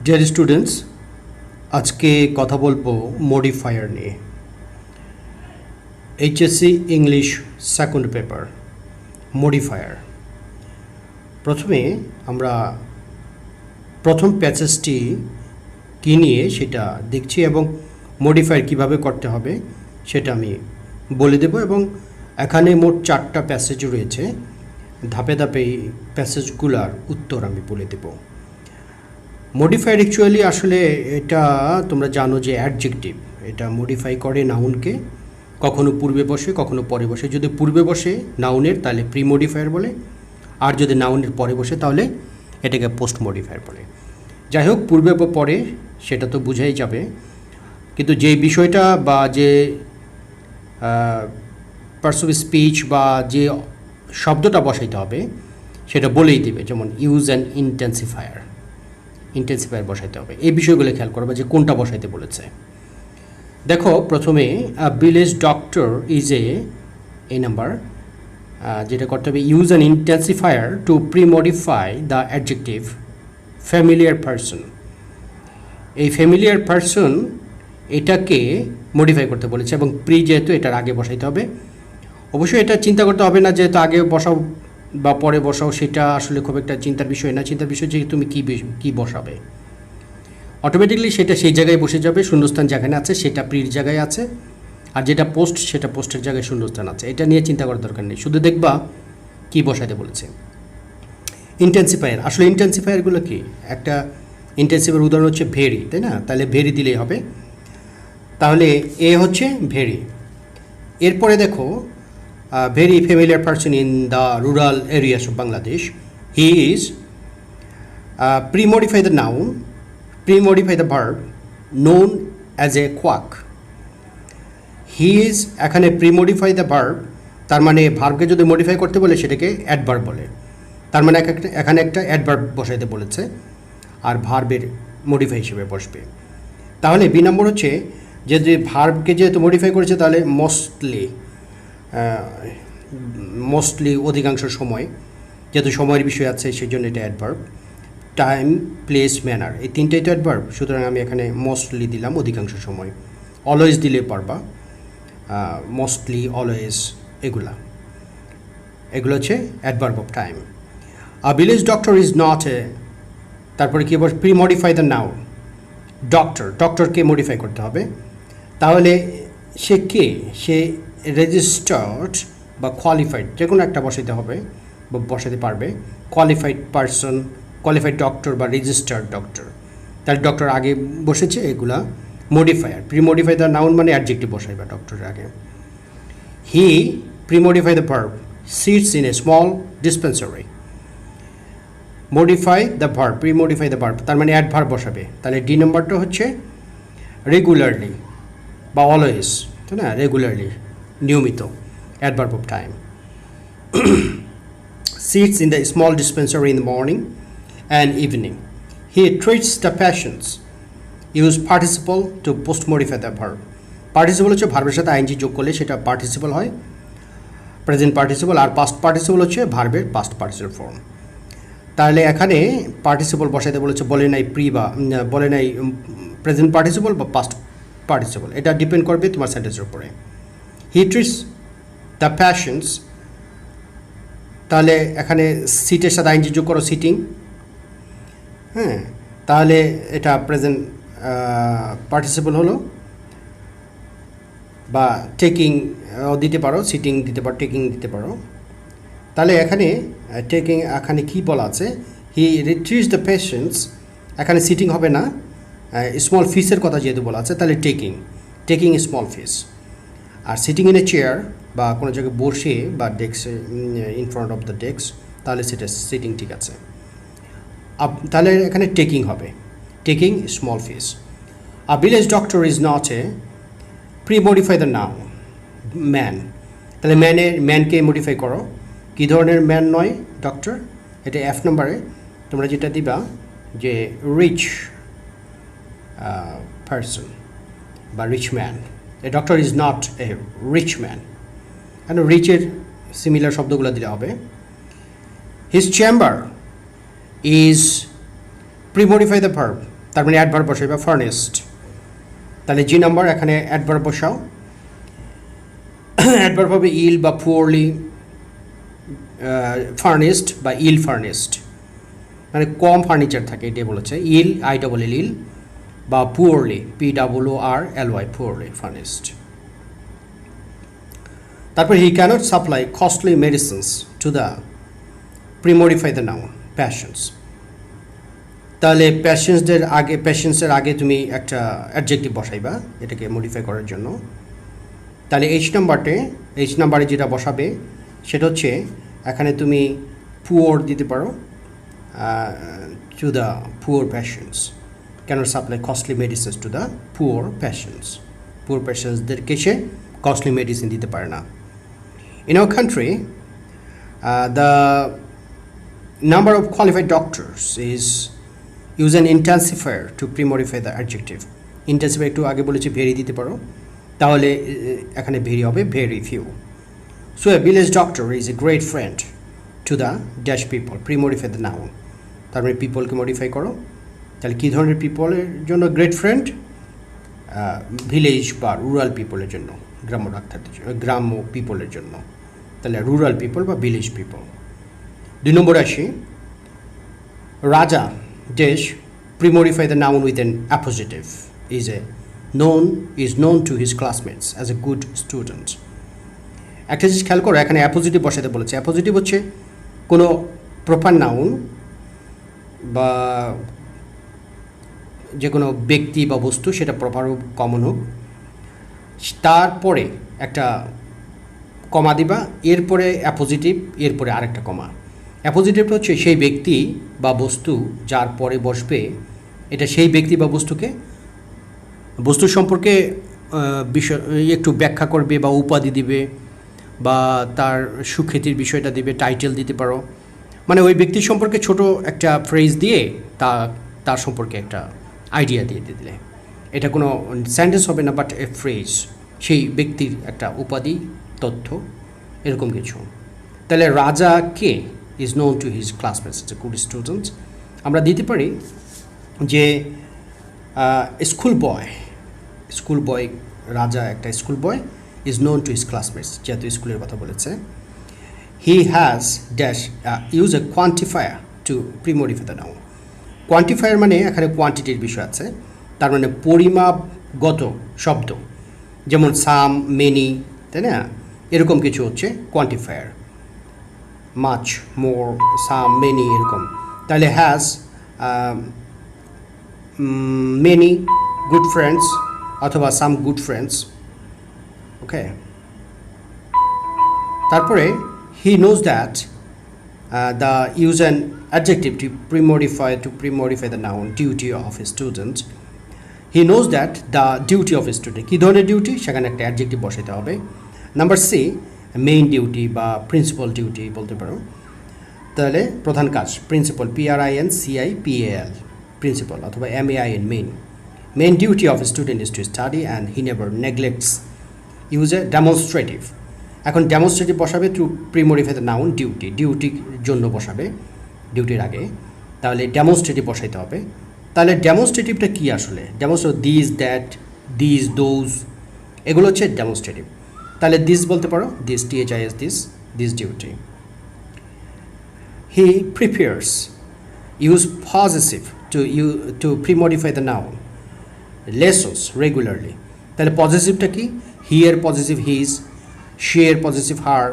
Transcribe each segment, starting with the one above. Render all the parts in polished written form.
Dear students, আজকে কথা বলবো মডিফায়ার নিয়ে। HSC English second paper modifier. প্রথমে আমরা প্রথম প্যাসেজটি কী নিয়ে সেটা দেখছি এবং মডিফায়ার কিভাবে করতে হবে সেটা আমি বলে দেব। এবং এখানে মোট 4টা প্যাসেজ রয়েছে, ধাপে ধাপে এই প্যাসেজগুলোর উত্তর আমি বলে দেব। মডিফায়ার অ্যাকচুয়ালি আসলে এটা তোমরা জানো যে অ্যাডজেক্টিভ, এটা মডিফাই করে নাউনকে, কখনো পূর্বে বসে কখনো পরে বসে। যদি পূর্বে বসে নাউনের তাহলে প্রি মডিফায়ার বলে, আর যদি নাউনের পরে বসে তাহলে এটাকে পোস্ট মডিফায়ার বলে। যাই হোক, পূর্বে বা পরে সেটা তো বোঝাই যাবে, কিন্তু যে বিষয়টা বা যে পার্টস অফ স্পিচ বা যে শব্দটা বসাইতে হবে সেটা বলেই দেবে। যেমন ইউজ অ্যান ইন্টেন্সিফায়ার বসাইতে হবে। এই বিষয়গুলো খেয়াল করবে যে কোনটা বসাইতে বলেছে। দেখো, প্রথমে village doctor is a number, যেটা করতে হবে use an intensifier to premodify the adjective familiar person. এই ফ্যামিলিয়ার পারসন এটাকে মডিফাই করতে বলেছে এবং প্রি যেহেতু এটার আগে বসাইতে হবে। অবশ্যই এটা চিন্তা করতে হবে না যেহেতু আগে বসাও বা পরে বসাও, সেটা আসলে খুব একটা চিন্তার বিষয় না। চিন্তার বিষয় যে তুমি কী বসাবে, অটোমেটিকলি সেটা সেই জায়গায় বসে যাবে। শূন্যস্থান যেখানে আছে সেটা প্রির জায়গায় আছে, আর যেটা পোস্ট সেটা পোস্টের জায়গায় শূন্যস্থান আছে। এটা নিয়ে চিন্তা করার দরকার নেই, শুধু দেখবা কি বসাতে বলেছে। ইন্টেন্সিফায়ার, আসলে ইন্টেন্সিফায়ারগুলো কি, একটা ইন্টেন্সিফায়ার উদাহরণ হচ্ছে ভেরি, তাই না? তাহলে ভেরি দিলেই হবে। তাহলে এ হচ্ছে ভেরি। এরপরে দেখো, very familiar person in the rural areas of Bangladesh. He is pre-modify the noun, pre-modify the verb known as a quack. He is এখানে pre-modify the verb, তার মানে ভার্বকে যদি মডিফাই করতে বলে সেটাকে অ্যাডভার্ব বলে। তার মানে এখানে একটা অ্যাডভার্ব বসাইতে বলেছে আর ভার্বের মডিফাই হিসেবে বসবে। তাহলে বি নম্বর হচ্ছে যে ভার্বকে যেহেতু মডিফাই করেছে তাহলে মোস্টলি অধিকাংশ সময়, যেহেতু সময়ের বিষয় আছে সেই জন্য এটা অ্যাডভার্ব। টাইম, প্লেস, ম্যানার, এই তিনটাই তো অ্যাডভার্ব, সুতরাং আমি এখানে মোস্টলি দিলাম অধিকাংশ সময়। অলওয়েজ দিলে পারবা, মোস্টলি, অলওয়েজ, এগুলো হচ্ছে adverb of time. A village doctor is not a, তারপরে কি বলছে, প্রি মডিফাই দ্য নাউন। ডক্টরকে মডিফাই করতে হবে। তাহলে সে কে, সে রেজিস্টার্ড বা কোয়ালিফাইড, যে কোনো একটা বসাতে হবে বা বসাতে পারবে। কোয়ালিফাইড পারসন, কোয়ালিফাইড ডক্টর বা রেজিস্টার্ড ডক্টর। তাহলে ডক্টর আগে বসেছে, এগুলা মডিফায়ার। প্রিমডিফাই দ্য নাউন মানে অ্যাডজেক্টিভ বসাইবা ডক্টরের আগে। He premodify the verb sits in a small dispensary. Modify the verb, premodify the verb, তার মানে অ্যাডভার্ব বসাবে। তাহলে ডি নম্বরটা হচ্ছে রেগুলারলি বা অলওয়েজ, তাই না? রেগুলারলি, নিয়মিত, adverb of time. Sits in the small dispensary in the morning and evening. He treats the patients. Use participle to post modify the verb. Participle হচ্ছে ভার্বের সাথে আইএনজি যোগ করলে সেটা পার্টিসিপল হয়, প্রেজেন্ট পার্টিসিপল। আর পাস্ট পার্টিসিপল হচ্ছে ভার্বের past participle form. তাহলে এখানে পার্টিসিপল বসাইতে বলেছে, বলে নাই প্রি বা বলে নাই প্রেজেন্ট পার্টিসিপল বা পাস্ট পার্টিসিপল, এটা ডিপেন্ড করবে তোমার সেন্টেন্সের উপরে। হি ট্রিটস দ্য প্যাশেন্টস, তাহলে এখানে সিটের সাথে আইনজি যোগ করো, সিটিং। হ্যাঁ, তাহলে এটা প্রেজেন্ট পার্টিসিপল হলো। বা টেকিং দিতে পারো, সিটিং দিতে পারো, টেকিং দিতে পারো। তাহলে এখানে টেকিং, এখানে কী বলা আছে, হি রিট্রিটস দ্য পেশেন্টস, এখানে সিটিং হবে না, স্মল ফিসের কথা যেহেতু বলা আছে তাহলে টেকিং স্মল ফিস। আর সিটিং ইন এ চেয়ার বা কোনো জায়গায় বসে বা ডেস্কে, in front of the desk, তাহলে সেটা সিটিং, ঠিক আছে। তাহলে এখানে টেকিং হবে, taking small fish. A village doctor is not a, premodify the noun man. তাহলে ম্যানকে মডিফাই করো। কী ধরনের ম্যান নয় ডক্টর, এটা এফ নম্বরে তোমরা যেটা দিবা যে রিচ পারসন বা rich man. A doctor is not a rich man, কেন রিচের সিমিলার শব্দগুলো দিলে হবে। His chamber is premodify the verb, তার মানে অ্যাডভার্ব বসাইবা ফার্নেস্ট। তাহলে জি নাম্বার এখানে অ্যাডভার্ব বসাও। অ্যাডভার্ব হবে ইল বা পুয়ারলি ফার্নেস্ট বা ইল ফার্নেস্ট, মানে কম ফার্নিচার থাকে এটাই বলেছে। ইল ILL বা পুয়ারলি POORLY পুয়ারলি ফার্নেস্ট। তারপর he cannot supply costly medicines to the premodify the noun patients. তাহলে প্যাশেন্সের আগে তুমি একটা অ্যাডজেক্টিভ বসাইবা এটাকে মডিফাই করার জন্য। তাহলে এইচ নাম্বারে যেটা বসাবে সেটা হচ্ছে এখানে তুমি পুয়ার দিতে পারো, to the poor patients, cannot supply costly medicines to the poor প্যাশেন্টসদেরকে সে কস্টলি মেডিসিন দিতে পারে না। In our country the number of qualified doctors is use an intensifier to premodify the adjective. Intensifier একটু আগে বলেছি ভেরি দিতে পারো, তাহলে এখানে ভেরি হবে very few. So a village doctor is a great friend to the dash people, premodify the noun. তারপরে পিপলকে মডিফাই করো। তাহলে কী ধরনের পিপলের জন্য গ্রেট ফ্রেন্ড? ভিলেজ বা রুরাল পিপলের জন্য, গ্রাম্য পিপলের জন্য। তাহলে রুরাল পিপল বা ভিলেজ পিপল। 2 নম্বরে আসি, রাজা dash premodify the noun with an appositive is known to his classmates as a good student. একটা জিনিস খেয়াল করো, এখানে অ্যাপোজিটিভ বসাতে বলেছে। অ্যাপোজিটিভ হচ্ছে কোনো প্রপার নাউন বা যে কোনো ব্যক্তি বা বস্তু, সেটা প্রপার হোক কমন হোক, তারপরে একটা কমা দিবা, এরপরে অ্যাপোজিটিভ, এরপরে আরেকটা কমা। অ্যাপোজিটিভটা হচ্ছে সেই ব্যক্তি বা বস্তু যার পরে বসবে, এটা সেই ব্যক্তি বা বস্তু সম্পর্কে বিষয় একটু ব্যাখ্যা করবে বা উপাধি দিবে বা তার সুখ্যাতির বিষয়টা দিবে, টাইটেল দিতে পারো। মানে ওই ব্যক্তি সম্পর্কে ছোট একটা ফ্রেজ দিয়ে তার সম্পর্কে একটা আইডিয়া দিয়ে দিলে, এটা কোনো সেন্টেন্স হবে না, বাট এ ফ্রেজ, সেই ব্যক্তির একটা উপাধি, তথ্য, এরকম কিছু। তাহলে রাজা কে is known to his classmates a good student. আমরা দিতে পারি যে স্কুল বয়, রাজা একটা school boy, is known to his classmates, যেহেতু স্কুলের কথা বলেছে। He has dash use a quantifier to premodify the noun. Quantifier মানে এখানে কোয়ান্টিটির বিষয় আছে, তার মানে পরিমাপগত শব্দ, যেমন সাম, মেনি, তাই না, এরকম কিছু হচ্ছে কোয়ান্টিফায়ার। মাচ, মোর, সাম, মেনি, এরকম। তাহলে হ্যাজ মেনি গুড ফ্রেন্ডস অথবা সাম গুড ফ্রেন্ডস, ওকে। তারপরে he knows that the use an adjective to premodify the noun duty of a student. He knows that the duty of a student, কী ধরনের duty, সেখানে একটা adjective বসাতে হবে। Number C, main duty বা principal duty বলতে পারো। তাহলে প্রধান কাজ, প্রিন্সিপাল, PRINCIPAL, প্রিন্সিপাল, অথবা MAIN, main duty of a student is to study and he never neglects. Use a demonstrative. এখন ডেমনস্ট্রেটিভ বসাবে থ্রু প্রিমডিফাই দ্য নাউন ডিউটির জন্য বসাবে, ডিউটির আগে। তাহলে ডেমনস্ট্রেটিভ বসাইতে হবে। তাহলে ডেমনস্ট্রেটিভটা কী আসলে? Demonstrative this, that, this, those, এগুলো হচ্ছে ডেমনস্ট্রেটিভ। তাহলে দিস বলতে পারো, this, THIS, this duty. He prepares, use possessive to premodify the noun lessons regularly. তাহলে পজিটিভটা কি? হি এর পজিটিভ হিজ, শি এর পজিটিভ হার,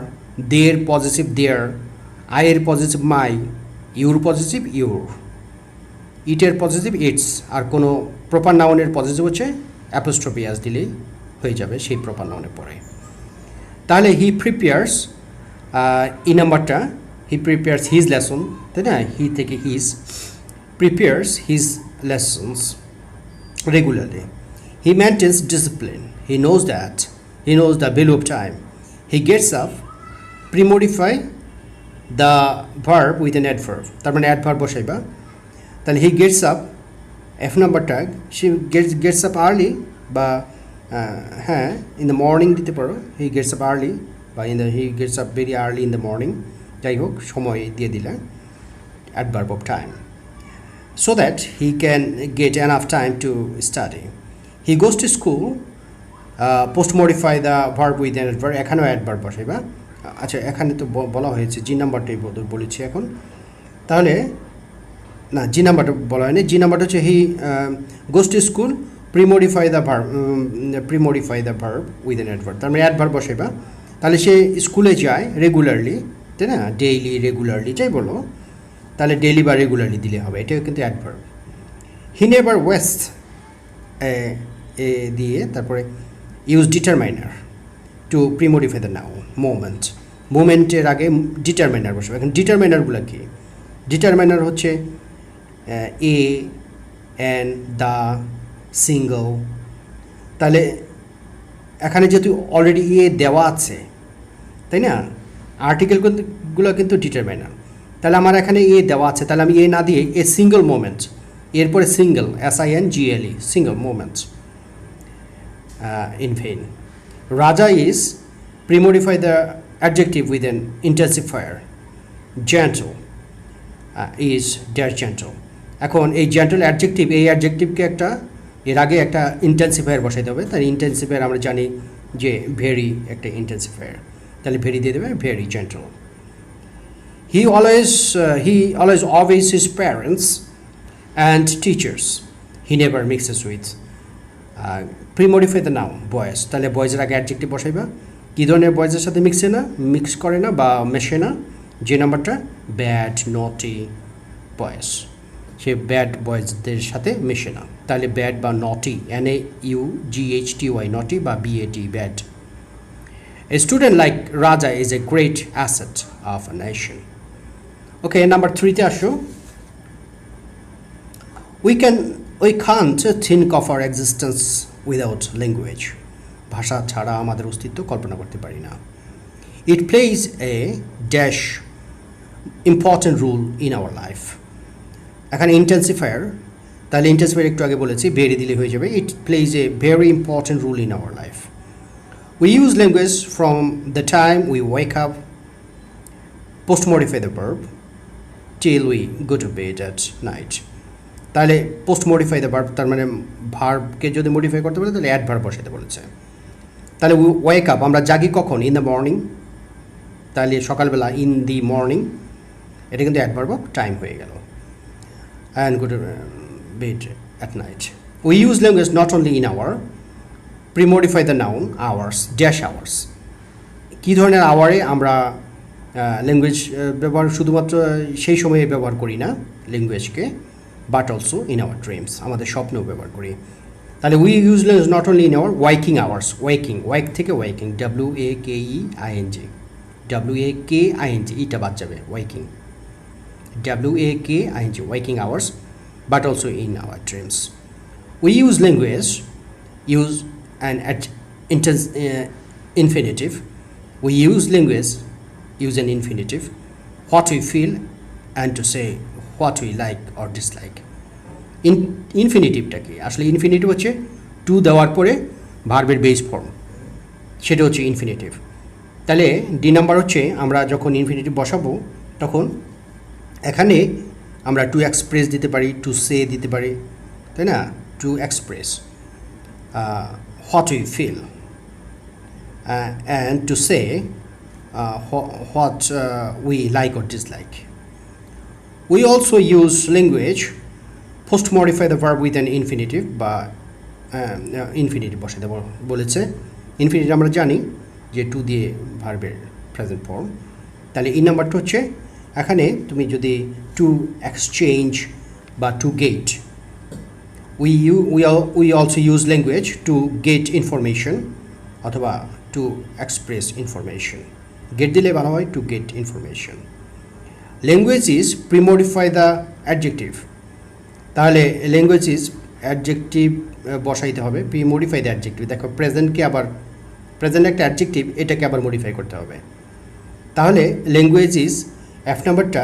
দের পজিটিভ দেয়ার, আই এর possessive my, your possessive your, ইটের পজিটিভ ইটস। আর কোনো প্রপার নাউনের পজিটিভ হচ্ছে অ্যাপোস্ট্রফি এস দিলেই হয়ে যাবে সেই প্রপার নাউনের পরে। তাহলে হি প্রিপেয়ার্স, এই নাম্বারটা, হি প্রিপেয়ার্স হিজ লেসন, তাই না, হি থেকে his, prepares his lessons regularly. He maintains discipline. He knows the value of time. He gets up, premodify the verb with an adverb. তার মানে adverb বসাইবা। তাহলে he gets up, F number tag, she gets up early বা হ্যাঁ in the morning দিতে পারো, he gets up early বা he gets up very early in the morning, যাই হোক সময় দিয়ে দিলে adverb of time. so that he can get enough time to study. He goes to school. Post modify the verb with an adverb. এখানেও adverb বসাইবা। আচ্ছা এখানে তো বলা হয়েছে জি নাম্বারটাই বলেছি এখন, তাহলে না জি নাম্বারটা বলা হয়নি। জি নাম্বারটা হচ্ছে he goes to school premodify the verb with an adverb. তার মানে অ্যাডভার্ব বসাইবা, তাহলে সে স্কুলে যায় রেগুলারলি, তাই না? ডেইলি রেগুলারলি যাই বলো, তাহলে ডেইলি বা রেগুলারলি দিলে হবে, এটাও কিন্তু অ্যাডভার্ব। হি নেভার ওয়েস্ট দিয়ে তারপরে use determiner to premodify the noun moment. মোমেন্টের আগে ডিটারমাইনার বসবে। এখন ডিটারমাইনারগুলো কি? ডিটারমাইনার হচ্ছে এ, অ্যান, দ্য, সিঙ্গল। তাহলে এখানে যেহেতু অলরেডি এ দেওয়া আছে, তাই না? আর্টিকেলগুলো কিন্তু ডিটারমাইনার। তাহলে আমার এখানে এ দেওয়া আছে, তাহলে আমি এ না দিয়ে এ সিঙ্গল মোমেন্ট, এরপরে single SINGLE single moment in vain. Raja is premodify the adjective with an intensifier. Gentle is dash gentle. এখন এই জেন্টল অ্যাডজেক্টিভ, এই অ্যাডজেক্টিভকে একটা এর আগে একটা ইন্টেন্সিফায়ার বসাইতে হবে। তাই ইন্টেন্সিফায়ার আমরা জানি যে ভেরি একটা ইন্টেন্সিফায়ার, তাহলে ভেরি দিয়ে দেবে very gentle. He always obeys his parents and teachers. He never mixes with. Premodify the noun boys, তাহলে বয়েজের আগে অ্যাডজেক্টিভ বসাইবা। কী ধরনের বয়েজের সাথে মিক্স করে না বা মেশে না? যে নাম্বারটা ব্যাড নটি বয়েজ, সে ব্যাড বয়েজদের সাথে মেশে না, তাহলে ব্যাড বা নটি NAUGHTY নটি বা BAD bad. A student like Raja is a great asset of a nation. Okay, number 3-তে আসো। We can't think of our existence without language. ভাষা ছাড়া আমাদের অস্তিত্ব কল্পনা করতে পারি না। It plays a dash important role in our life. এখানে ইন্টেন্সিফায়ার, তাহলে ইন্টেন্সিফায়ার একটু আগে বলেছি, ভেরি দিলে হয়ে যাবে। It plays a very important role in our life. We use language from the time we wake up, post modify the verb, till we go to bed at night. তাহলে post modify the verb, তার মানে ভার্বকে যদি modify করতে বলে তাহলে adverb বসাতে বলেছে। তাহলে ওয়েক আপ, আমরা জাগি কখন? ইন দ্য মর্নিং, তাহলে সকালবেলা ইন দি মর্নিং, এটা কিন্তু অ্যাডভার্ব অফ টাইম হয়ে গেল। And go to bed at night. We use language not only in our, premodify the noun hours, dash hours. কী ধরনের আওয়ারে আমরা ল্যাঙ্গুয়েজ ব্যবহার শুধুমাত্র সেই সময়ে ব্যবহার করি না ল্যাঙ্গুয়েজকে, but also in our dreams, আমাদের স্বপ্নেও ব্যবহার করি। তাহলে we use language not only in hour ওয়াইকিং hours, ওয়াইক থেকে ওয়াইকিং, WAKEING, এটা বাদ যাবে, ওয়াইকিং, WAKING, ওয়াইকিং hours, but also in our dreams. We use language use an infinitive. We use language use an infinitive, what we feel and to say what we like or dislike. ইনফিনিটিভটা কি? আসলে infinitive হচ্ছে two দেওয়ার পরে ভার্বের base form, সেটা হচ্ছে infinitive. তাহলে D number হচ্ছে আমরা যখন ইনফিনিটিভ বসাবো তখন এখানে আমরা টু এক্সপ্রেস দিতে পারি, টু সে দিতে পারি, তাই না? To express what we feel and to say what we like or dislike. We also use language post modify the verb with an infinitive বা infinitive বসাতে বলেছে। ইনফিনিটিভ আমরা জানি যে টু দিয়ে ভার্বের প্রেজেন্ট ফর্ম। তাহলে এই নাম্বারটা হচ্ছে এখানে তুমি যদি টু এক্সচেঞ্জ বা to get, we also use language to get information অথবা to express information. Get দিলে ভালো হয়, to get information. Language is pre-modify the adjective. তাহলে language is adjective বসাইতে হবে, pre-modify the adjective। দেখো প্রেজেন্টকে আবার, প্রেজেন্ট একটা অ্যাডজেক্টিভ, এটাকে আবার মডিফাই করতে হবে। তাহলে language is F নাম্বারটা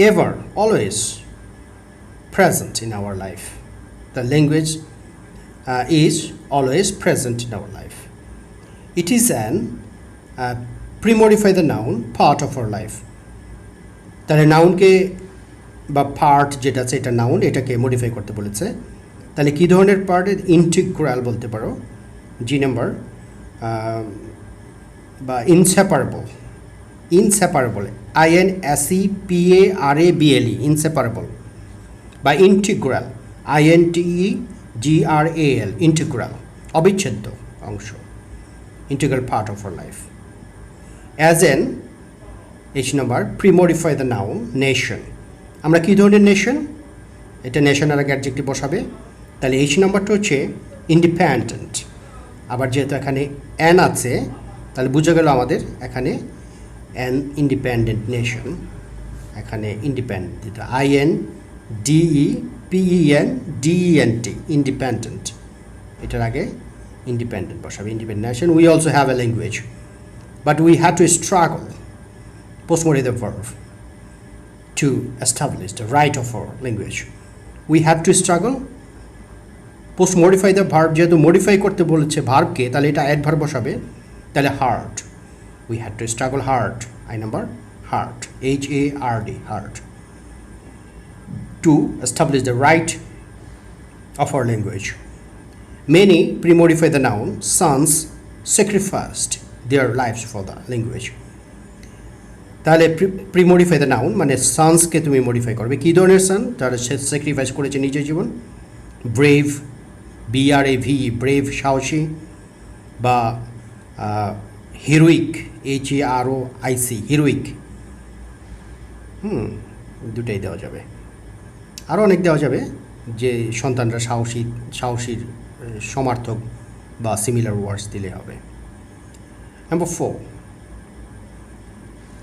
ever, always present in our life. The language is always present in our life. It is an pre-modify the noun part of our life. তাহলে নাউনকে বা পার্ট যেটা আছে এটা নাউন, এটাকে মডিফাই করতে বলেছে। তাহলে কী ধরনের পার্ট? ইন্টিগ্রাল বলতে পারো, জি নাম্বার, বা ইনসেপারেবল, ইনসেপারেবল, INSEPARABLE, ইনসেপারেবল, বা ইন্টিগ্রাল, INTEGRAL, ইন্টিগ্রাল, অবিচ্ছেদ্য অংশ, integral part of our life. As an, H number, premodify the noun nation. আমরা কী ধরনের নেশন? এটা নেশনের আগে অ্যাডজেক্টিভ বসাবে। তাহলে H নাম্বারটা হচ্ছে ইন্ডিপেন্ডেন্ট। আবার যেহেতু এখানে অ্যান আছে, তাহলে বুঝে গেল আমাদের এখানে অ্যান ইন্ডিপেন্ডেন্ট নেশন, এখানে ইন্ডিপেন্ডেন্ট দিতে INDEPENDENT, ইন্ডিপেন্ডেন্ট, এটার আগে ইন্ডিপেন্ডেন্ট বসাবে, independent nation. We also have a language, but we have to struggle, postmodify the verb, to establish the right of our language. We have to struggle. Post modify the verb, যেহেতু modify করতে বলেছে ভার্বকে, তাহলে এটা adverb বসাবে। তাহলে hard, we had to struggle hard, I number, hard, HARD, hard, to establish the right of our language. Many premodify the noun, sons sacrificed their lives for the language. তাহলে premodify the noun মানে সানসকে তুমি modify করবে। কী ধরনের সান? তাহলে সে sacrifice করেছে নিজের জীবন। Brave, BRAV, brave, সাহসী, বা হিরোইক, HEROIC, হিরোইক, দুটাই দেওয়া যাবে। আরও অনেক দেওয়া যাবে, যে সন্তানরা সাহসীর সমার্থক বা সিমিলার ওয়ার্ডস দিলে হবে। Number 4,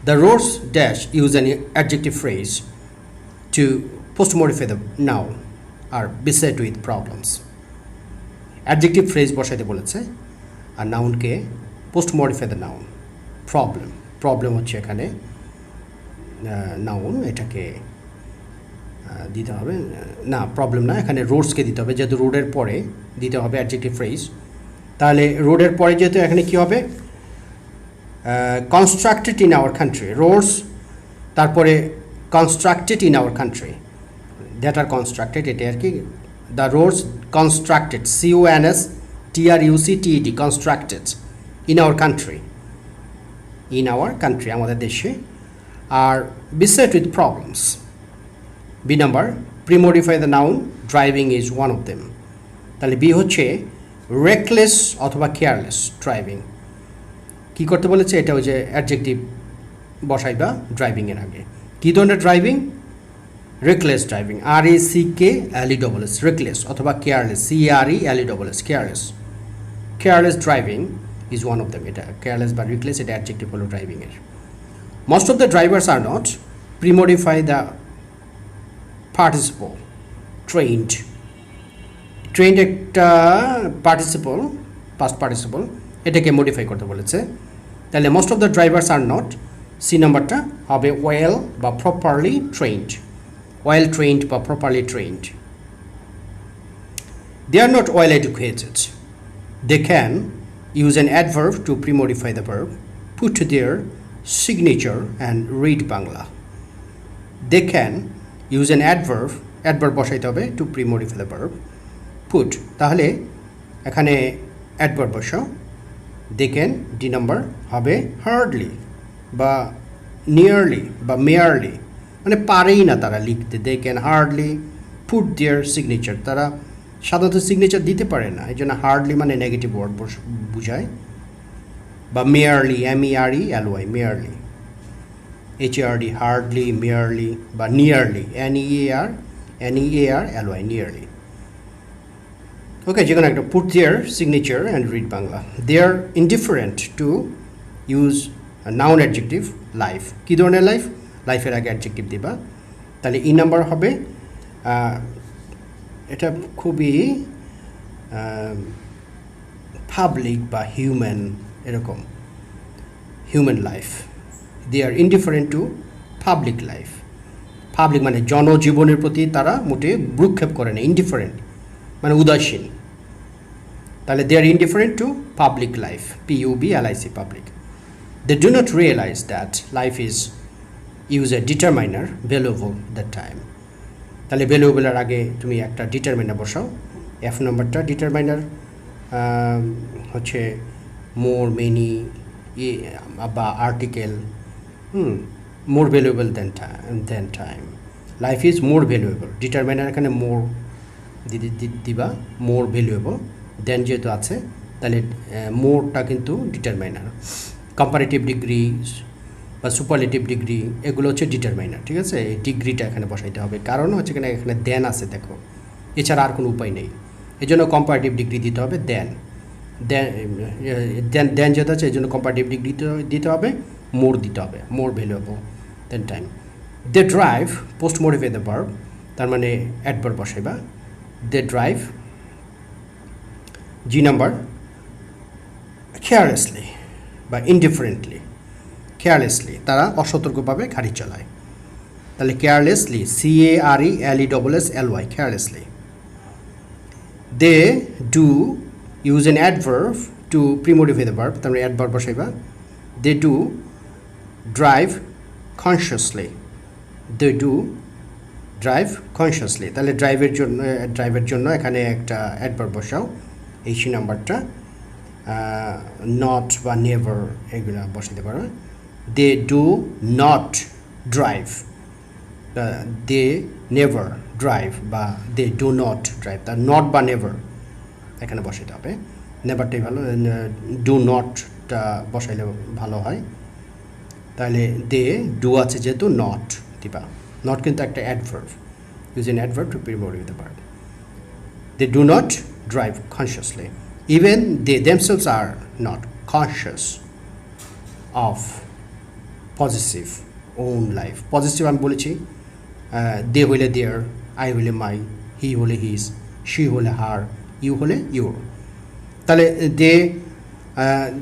the roads dash use an adjective phrase to post-modify the noun are beset with problems. Adjective phrase বসাইতে বলেছে, আর নাউনকে post-modify the noun, problem হচ্ছে এখানে নাউন, এটাকে দিতে হবে না, প্রবলেম না, এখানে রোডসকে দিতে হবে, যেহেতু রোডের পরে দিতে হবে অ্যাডজেক্টিভ ফ্রেজ। তাহলে রোডের পরে যেহেতু এখানে কী হবে? constructed in our country, roads, তারপরে constructed in our country, that are constructed, এটা আর কি, the roads constructed, CONSTRUCTED, constructed in our country, আমাদের দেশে, are beset with problems. B number, pre-modify the noun, driving is one of them. তাহলে B হচ্ছে reckless অথবা careless driving। কী করতে বলেছে? এটা হচ্ছে অ্যাডজেক্টিভ বসাইবা ড্রাইভিংয়ের আগে। কী ধরনের driving? Reckless driving, RACKLESS, reckless, অথবা careless, CRELESS, careless driving is one of them. এটা কেয়ারলেস বা রেকলেস, এটা অ্যাডজেক্টিভ হলো ড্রাইভিংয়ের। Most of the drivers are not premodify the participle, trained একটা পার্টিসিপল, পাস্ট পার্টিসিপল, এটাকে মডিফাই করতে বলেছে। তাহলে most of the drivers are not, C নাম্বারটা হবে ওয়েল বা প্রপারলি ট্রেন্ড, ওয়েল ট্রেন্ড বা properly trained. They are not well educated, they can use an adverb to premodify the verb, put their signature and read Bangla. They can use an adverb বসাইতে হবে to premodify the verb, put, তাহলে এখানে adverb বসাও। They can, D number হবে hardly বা nearly বা merely, মানে পারেই না তারা লিখতে। They can hardly put their signature, তারা সাধারণত সিগনেচার দিতে পারে না, এই জন্য হার্ডলি মানে নেগেটিভ ওয়ার্ড বুঝায়। বা merely, MERELY, merely, HARD, hardly, merely, বা নিয়ারলি, NEARLY, নিয়ারলি। ওকে, যে কোনো একটা, put their signature and read Bangla. They are indifferent to use noun adjective life. কী ধরনের লাইফ? লাইফের আগে অ্যাডজেক্টিভ দিবা। তাহলে ই নাম্বার হবে, এটা খুবই পাবলিক বা হিউম্যান, এরকম human life. They are indifferent to public life. Public মানে জনজীবনের প্রতি তারা মোটে ভ্রুক্ষেপ করে না, ইনডিফারেন্ট মানে উদাসীন। তাহলে they are indifferent to public life, PUBLIC, public. They do not realise that life is use a determiner valuable that time. তাহলে ভ্যালুয়েবলের আগে তুমি একটা ডিটারমিনার বসাও, এফ নাম্বারটা ডিটারমিনার হচ্ছে মোর মেনি বা article, more valuable than time, life is more valuable, determiner এখানে মোর দিবা, মোর ভ্যালুয়েবল, দেন যেহেতু আছে তাহলে মোরটা কিন্তু ডিটারমিনার, কম্পারেটিভ ডিগ্রি বা সুপারলেটিভ ডিগ্রি এগুলো হচ্ছে ডিটারমাইনার, ঠিক আছে। এই ডিগ্রিটা এখানে বসাইতে হবে, কারণ হচ্ছে এখানে দেন আছে দেখো, এছাড়া আর কোনো উপায় নেই, এই জন্য কম্পারেটিভ ডিগ্রি দিতে হবে, দেন দেন দেন যেটা আছে এই জন্য কম্পারেটিভ ডিগ্রি দিতে হবে, মোর দিতে হবে, more valuable than time. They drive post modify the verb, তার মানে অ্যাডভার্ব বসাইবা, they drive G number carelessly বা ইনডিফারেন্টলি, কেয়ারলেসলি তারা অসতর্কভাবে গাড়ি চালায়, তাহলে carelessly CARELESSLY carelessly. They do use an adverb to premodify the verb, তার মানে অ্যাডভার্ব বসাইবা, they do drive consciously, they do drive consciously, তাহলে ড্রাইভের জন্য এখানে একটা অ্যাডভার্ব বসাও, এই সি নাম্বারটা, নট বা নেভার এগুলো বসাতে পারো। They do not drive, they never drive বা দে ডু নট ড্রাইভ, তার নট বা নেভার এখানে বসাতে হবে, নেভারটাই ভালো, ডু নটটা বসাইলে ভালো হয়, তাহলে দে ডু আছে যেহেতু নট দিবা, নট কিন্তু একটা adverb, use an adverb to premodify the verb. They do not drive consciously, even they themselves are not conscious of possessive own life, positive আমি বলেছি, দে হলে দেয়ার, আই হলে মাই, হি হলে হিজ, শি হলে হার, ইউ হলে ইউর, তাহলে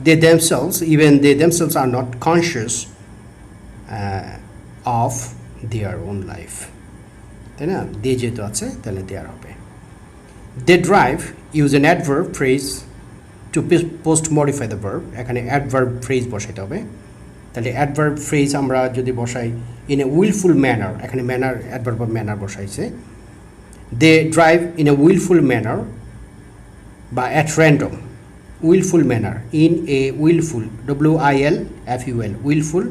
they themselves, even they themselves are not conscious of their own life, তাই না, দে যেহেতু আছে তাহলে দেয়ার হবে। They drive use an adverb phrase to post modify the verb, এখানে adverb phrase বসাইতে হবে, তাহলে adverb phrase আমরা যদি বসাই in a willful manner, এখানে manner adverb of manner বসাইছে, they drive in a willful manner বা at random, willful manner, in a willful, WILFUL, willful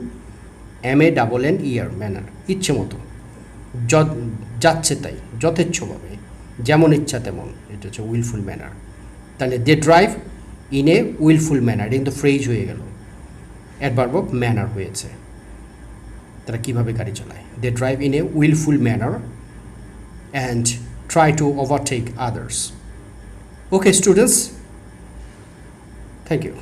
MANNER manner, ইচ্ছে মতো, যাচ্ছে তাই, যথেচ্ছভাবে, যেমন ইচ্ছা তেমন, এটা হচ্ছে উইলফুল ম্যানার, তাহলে they drive in a wilful manner, এটা কিন্তু ফ্রেজ হয়ে গেল, অ্যাডভার্ব অফ ম্যানার হয়েছে, তারা কীভাবে গাড়ি চালায়, they drive in a wilful manner and try to overtake others. Okay students, thank you.